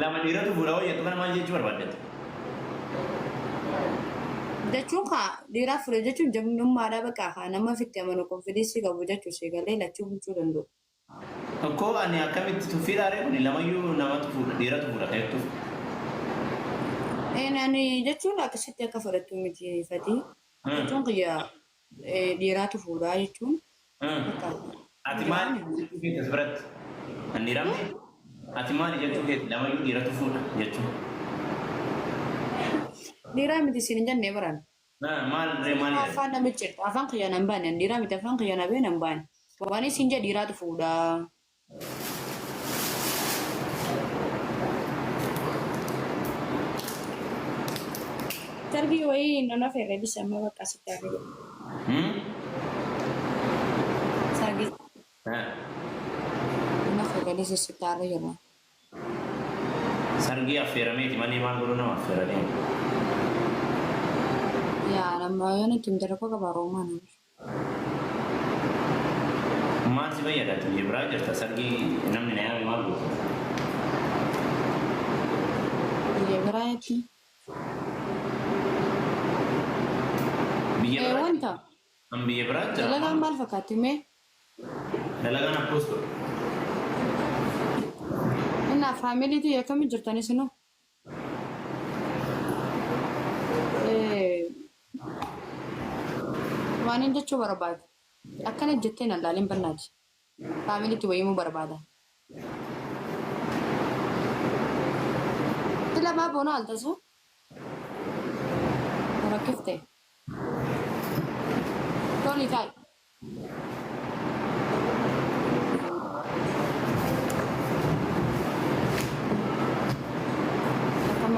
Lama dhiiratu fuudha wayya tuqana maal jechuu barbaaddetti? jechuun kaa dhiiraa fure jechuun jabnummaadha bakka haa nama fitti amanu konfideensii qabu jechuu seegalee lachuu bulchuu danda'u. Akkoo ani akkamitti tuffiidhaare kun lamayyuu namatu fuudha dhiiratu fuudha ta'ettuuf. Ani jechuun akkasitti akka fudhattu miti fatii. Jechuun kiyya dhiiraatu fuudhaa jechuun. Ati maal jechuu keetti biratti? Kan dhiiramne? Ati maal jechuu keetti lamayyuu dhiiratu fuudha jechuun? Dhiiraa miti siin hin jennee biraan. Maal Afaan namichi afaan kiyya nan baane dhiiraa miti afaan kiyya na bee nan baane. Waan siin jee dhiiraatu fuudhaa. Sargi wayii nona fere bisa amma bakka sitti arginu. Sargi. Nona fere bisa sitti arginu. Sargi affeerameeti malee maal godhu nama affeeranii? Yaa nama yoo ni timdara koo qaba Roomaa nama. Maal si fayyadaati biyya biraa jirta sargi namni na yaame maal godhu? Biyya biraatti. Biyya biraa. Wanta. Kan biyya biraa jira. Dalagaan maal fakkaatti mee? Dalagaan akkas godhu. Innaa faamiliitu akkamiin jirtanis nu? Waan hin jechuu barbaadu. Akkana jettee na laalin bannaati. Faamiliitti wayimuu barbaada. Ila baaboo na altasu? Rakkifte. Toli ta'i.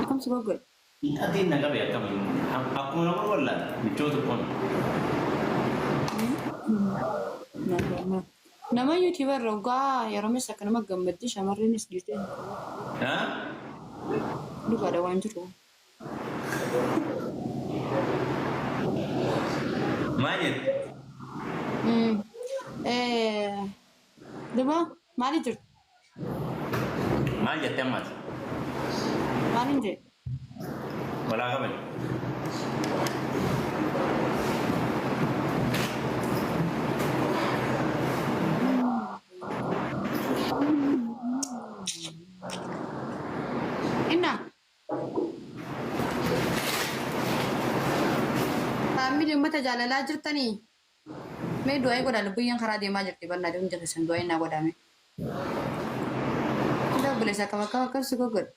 Akkam si goggola? Atiin na qabe akkamiin akkuma nama wallaan michoota kun. Nama yuutuubar rogaa yeroo meeshaa akka nama gammaddii shamarreenis dhiirtee. Dhugaadha waan jiru. Maal jettu? Daba maali jirtu? Maal jettee ammaati? Maalin jedhe? Walaa qaban. Inna. Faamilii uummata jaalalaa jirtanii? Mee du'aa godha lubbuyyaan karaa deemaa jirti barnaa deemuun jallisan du'aa innaa godhame. Kida obboleessa qaba qaba qabsi goggodha.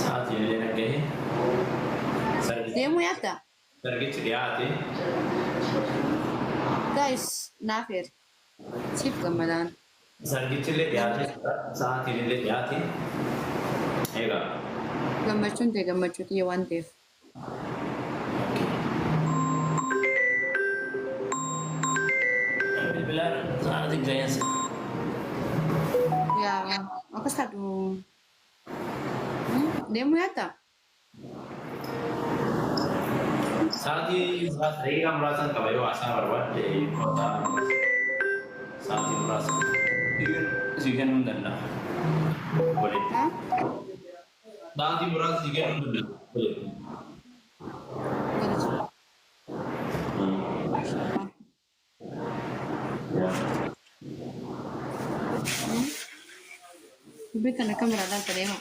Sa'aatiin illee nagahee. Deemuu yaadda? Sargichi dhiyaate. Guys, naaf heeri. Siif gammadaan. Sargichi illee dhiyaate. Sa'aatiin illee dhiyaate. Egaa. Gammachuun ta'e gammachuu xiyya waan ta'eef. Bilbilaan sa'aatiin ga'eensa. Yaa akkas taatu. Deemuu yaadda? Sa'aatii daqiiqaa muraasan qaba yoo haasaa barbaadde kottaa sa'aatii muraasa si kennuu hin danda'a. Sa'aatii muraasa si kennuu hin danda'a. Dubbii kana kameraadhaan deema.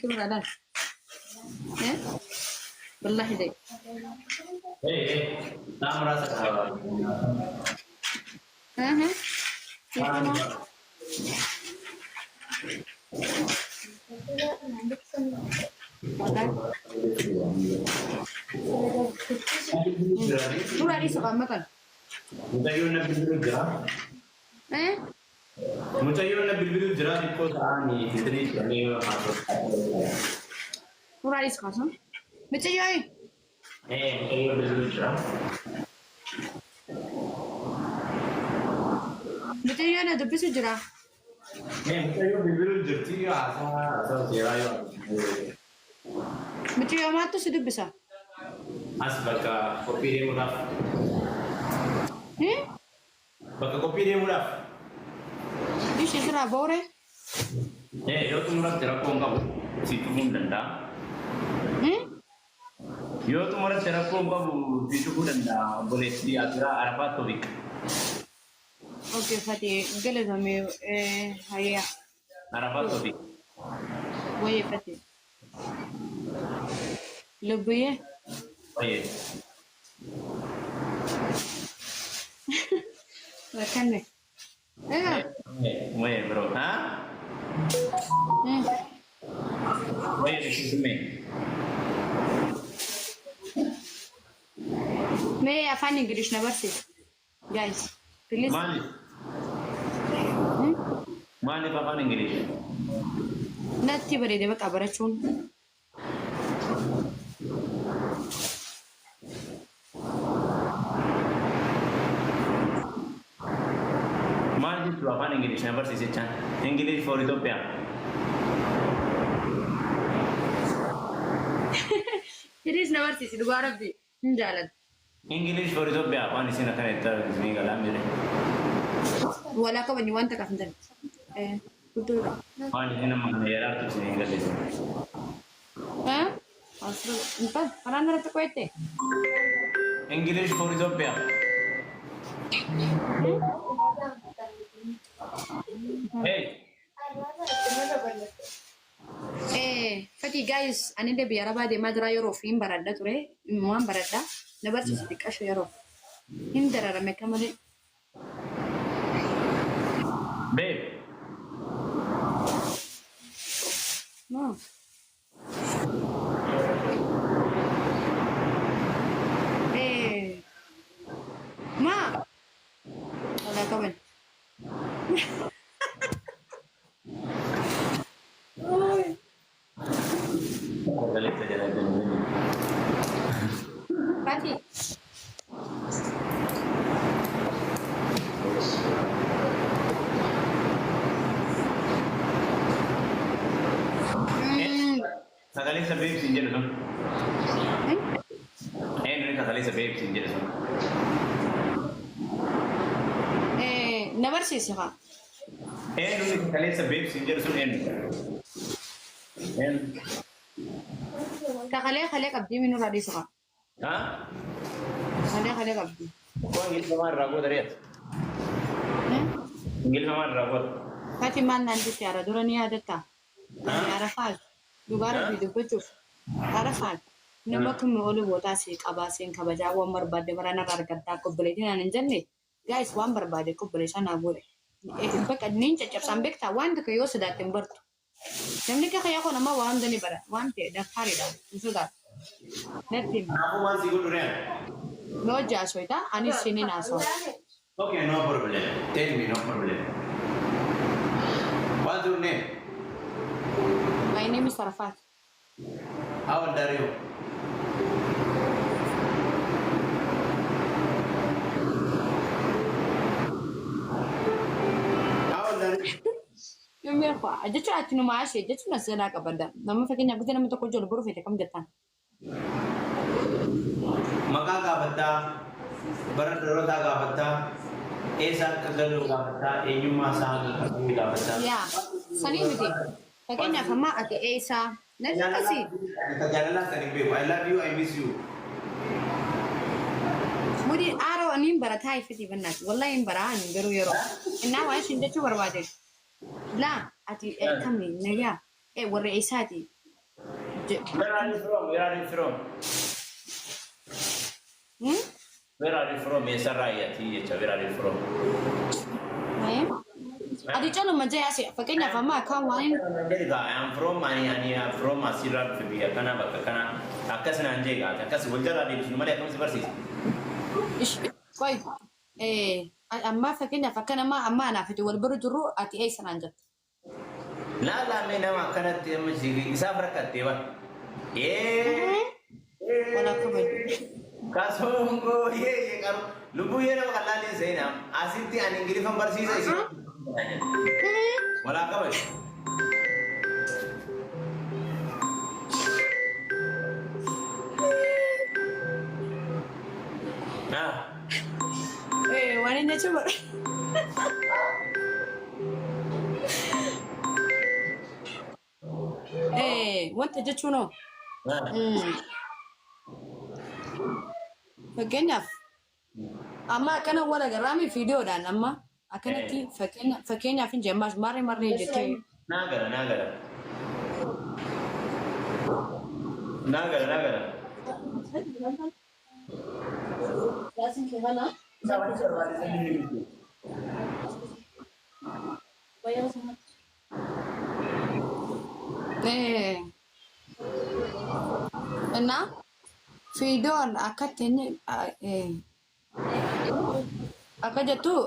Kameraadhaan. Wallahi deh. Nah merasa kecewa. Udah di suka makan. Mutayyun na bilbil jira. Mutayyun na bilbil jira di ko saan ni fitri kami masuk. Udah di suka sih. Baca yoi. Mutayyun bilbil jira. Baca yoi na dubbi sujura. Mutayyun bilbil jirti asa sira yo. Baca yoi matu sudah bisa. As bakka qophii deemuudhaaf. Hmm? Bakka qophii deemuudhaaf. Dishi sirraa boore? Yoo xumuratti rakkoon qabu si cufuu hin danda'a. Hmm? Yoo xumuratti rakkoon qabu si cufuu danda'a. Obboleessi Asiraa Arafaa Tobik. Okay, Fati, galatame hayya. Arafaa Tobik. Waye Fati. Lubbuye? Waye. Rakanne. Waye bro. Ha? Waye kisime. May afaan English na barsiis. Guys, please. Maaliif afaan Ingilish? Natti bareede baqa barachuun. Maal jettu afaan Ingilish na barsiisichaan? English for Ethiopia. Hiriis na barsiisi dhugaa rabbi hin jaalladhu. English for Ethiopia afaan isin akkana itti galaan jire. Walaa qabani wanta kaaf hin taane. Guddoodha. Waan isin amma yeeraartu isin galleessu. Entar, kanaan irratti qo'atte. English for Ethiopia. Hey. Fati guys, ani da biyara ba de madara yeroo fi baradda ture, waan baradda na barsiisi xiqqasho yeroo. Hin dararame kamale. Babe. No. Ma. Wala ka ba? Pati. Sagalee isa beeksisa hin jedhu sun. Inni sagalee isa beeksisa hin jedhu sun. Na barsiisi haa. Inni sagalee isa beeksisa hin jedhu sun inni. Kalee qabdii minuu raadhiisu haa. Haa? Kalee qabdii. Kau Ingiliz sama ragu dari atas. Ingiliz sama ragu. Fati maal naan jetti yaada dura ni yaadatta. Arafaan dhugaara fi dubbachuuf arafaan nama kamii oli bootaa si qabaa siin kabajaa waan barbaadde barana argattaa qobboleetiin aan hin jenne gaayis waan barbaade qobboleessaa naa godhe. Bakka niin caccabsaan beektaa waan tokko yoo sodaatte hin bartu. Namni akka kayyaa kun amma waan dani bara waan ta'e dakkaariidha hin sodaatu. Natti hima. Aku masih gudurian. No jaasoita anis sinin haasoo. Okay, no problem. Tell me, no problem. What's your name? My name is Arafat. How old are you? How old are you? Yommuu erga jechuun ati nu maashee jechuun as jalaa qabadda. Namni fakkeenyaaf guddaa namni tokko ijoollee boruu feete kam jettaan? Maqaa gaafattaa, bara dhalootaa gaafattaa, eessa akka galu gaafattaa, eenyummaa isaa akka qabu gaafattaa. Yaa sanii miti. Fakkeenyaaf amma ati eessaa? Natti akkasii. Jaalalaa sanii beeku. I love you, I miss you. Mudi aaroo aniin barataa ifiti bannaati. Wallahi hin baraa ani garuu yeroo. Innaa waan ishiin jechuu barbaade. Laa ati kamii nagaa warra eessaati? Where are you from? Where are you from? Where are you from? Eessa raayyaati jecha where are you from? Ati caluma jayaase fakkeenyaaf amma akkaan waan I am from Asirraa dhufe biyya kana bakka kana akkas naan jee gaate akkas wal jalaa deebisnu malee akkamitti barsiisa? Qoy amma fakkeenyaaf akka nama amma anaaf itti wal bira jirru ati eessa naan jette? Laalaa nama akkanatti amma isaaf rakkattee ba? Wal akka fayyadu. Kasongoo yee qaru lubbuu yee nama qal'aalee seenaa asitti ani ingiliffaan barsiisa isin. Wal akka fayyadu. Anda coba. Wanta jechuun hoo? Fakkeenyaaf amma akkana wal agarraami viidiyoodhaan amma akkanatti fakkeenyaaf hin jemmaas marree jettee. Naagara. Nah, video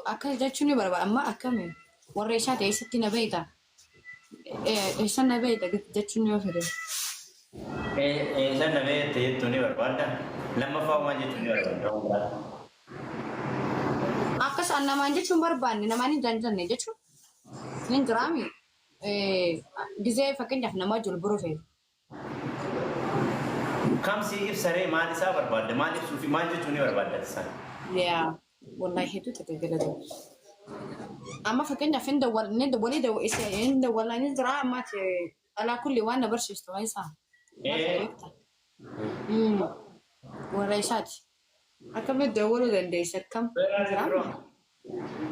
akka jechuun barbaada amma akkami warra isaa ta'eessatti na beekta eessan na beekta jechuun yoo fedhe. Eessan na beekta jettuun ni barbaadda lammaffaa waan jechuun ni barbaadda. Akkas namaan jechuun barbaanne namaan hin janjanne jechuun hin jiraami gizee fakkeenyaaf nama jiru biroo fe'e. Kam si ibsaree maal isaa barbaadda maal ibsuu fi maal jechuun ni barbaadda isaan. Yaa wallahi hedduu tajaajila amma fakkeenyaaf hin dawwalaa ni jira ammaati alaa kulli waan na barsiistu waa isaa. Warra isaati akkamitti dawwaluu dandeessa akkam.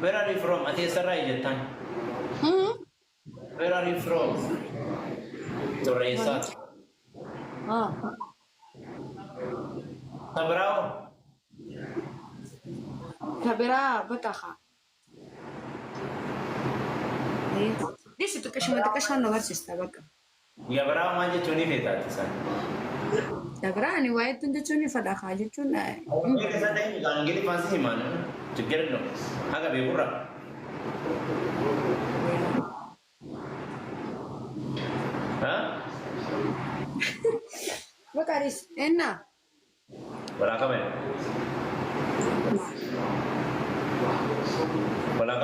Where are you from? Ati eessarraa jettaan? Where are you from? Torreessaati. Kabiraawo? Kabiraa baqaqa. Dhiisi xiqqashaan na barsiista bakka. Gabiraawo maal jechuun ni feetaati isaan? Gabiraa ani waa hedduun jechuun ni fadhaqa jechuun. Keessa ta'e gaangilii faansi himaan jiggeredno haga beekurra. Bakaris enna. Walaa qabee.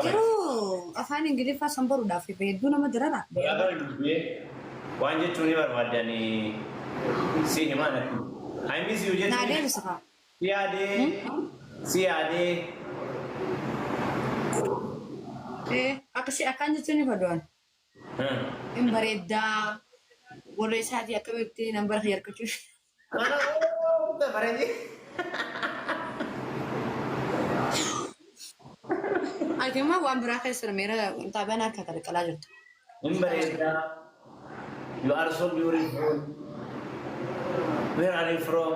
Yeroo afaan Ingiliffaa san baruudhaaf hedduu nama jirara. Waan jechuun ni barbaadanii si himaan I miss you jechuun. Naa deebisa faa. Si yaadee. Akkasii akkaan jechuun ni fadoon. Hin bareeddaa warra isaatii akkamitti nan bara yarkachuuf. Bareedee. Ati immoo waan biraa keessa meera taabaan akka qalqalaa jirtu. Hin bareeddaa. You are so beautiful. Where are you from?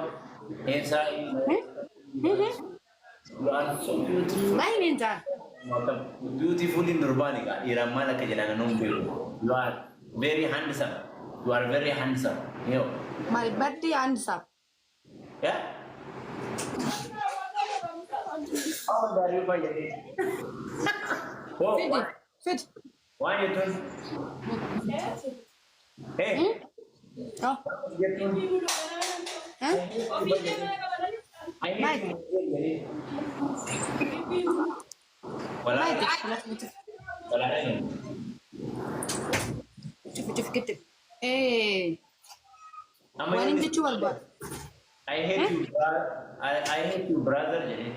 Inside. You are so beautiful. Baay'ee ni ta'a. Beautiful in Durbani. Iramal akka jedhan nun beeku. You are very handsome. You are very handsome. Yo. My birthday handsome. Yeah? Oh, dari apa jadi? Oh, Fit. why you doing? Hey. Oh. Hah? Baik. Wala. Wala ini. Cuf gitu. Mana dia jual buat? I hate you, I hate you, brother. Jadi.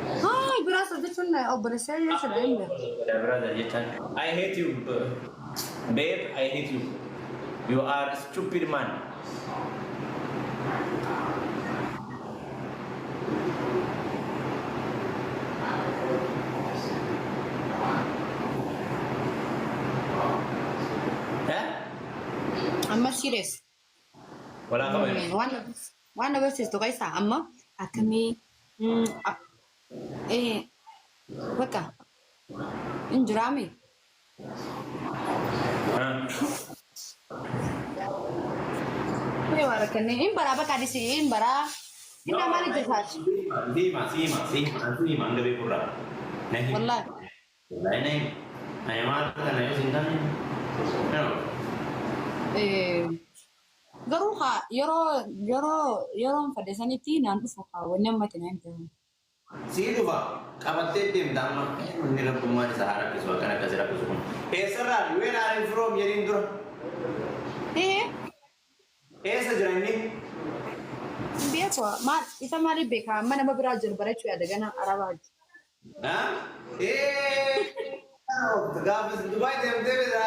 Hai, berasa dia cuma operasi ya sudah ini. Brother, I hate you, babe. I hate you. You are a stupid man. I'm serious. Wala ka ba? One of us is to guys amma akami baka injrami. Ini wara kene in bara baka di sini bara ini mana jelas. Sima, nggak pura. Wallah. Ini, ayam apa kan ayam singkatnya? Garuu haa yeroo fadhiisanitti naan dhufu haa wanni ammatti naan ta'u. Sii dhufa qabattee deemta amma inni rabbummaan isaa haa rakkisu akkan akkasii rakkisu kun. Eessarraa ween aarii firoom jedhiin dura. Eessa jira inni? Beeku maal isa maaliif beekaa amma nama biraa jiru barachuu yaada gana arabaa jiru. ها؟ إيه تقابل دبي تبدأ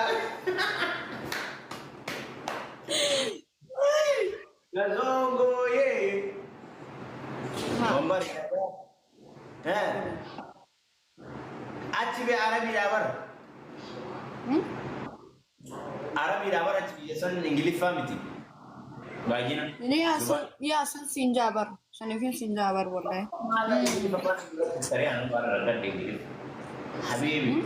Gazongo ye. Ombar. Ha. Achi be Arabi dabar. Arabi dabar achi be san English family. Bagina. Ini asal Sinjabar. Sanifin Sinjabar wallahi. Sari anu bara rakan English. Habibi.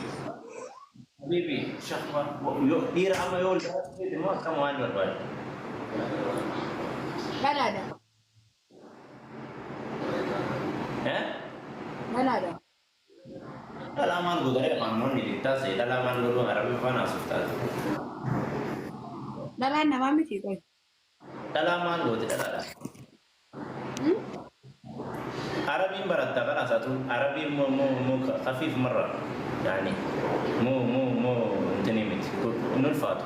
Habibi, syahma yo dira ama yo itu mau kamu anu bar. Mana ada? Ha? Mana ada? Dalaman gue dari kamu nih tas ya dalaman lu Arabi mana susah. Dalan nama miti koi. Dalaman gue tidak ada. عربي مرة تقرأ ساتو عربي مو خفيف مرة يعني مو تنمت إنه الفاتو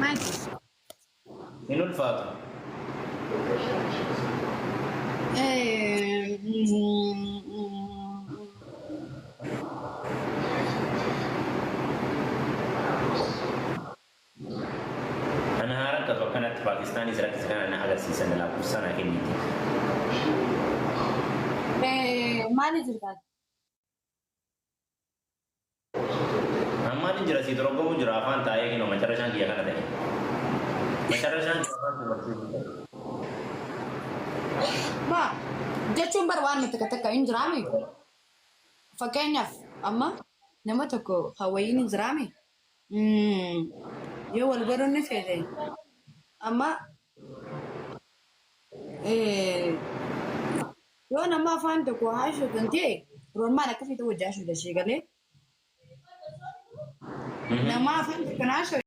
ما أدري. إنه الفاتو أنا هارك وكانت باكستاني زرت سكان أنا هذا سيسن لا بسنا كنيتي مالي جرقات. أما نجرا سيدرو بو جرا فان تايه كنو مچرشان كيا كنا دهي مچرشان ما jechuun barbaanne takka hin jiraame fakkeenyaaf amma nama tokko hawwayiin hin jiraame yoo wal baruun fedhe amma yoo nama afaan tokko haashu kan ta'e roormaan akkasitti wajjaa haashu dashee galee nama afaan tokko haashu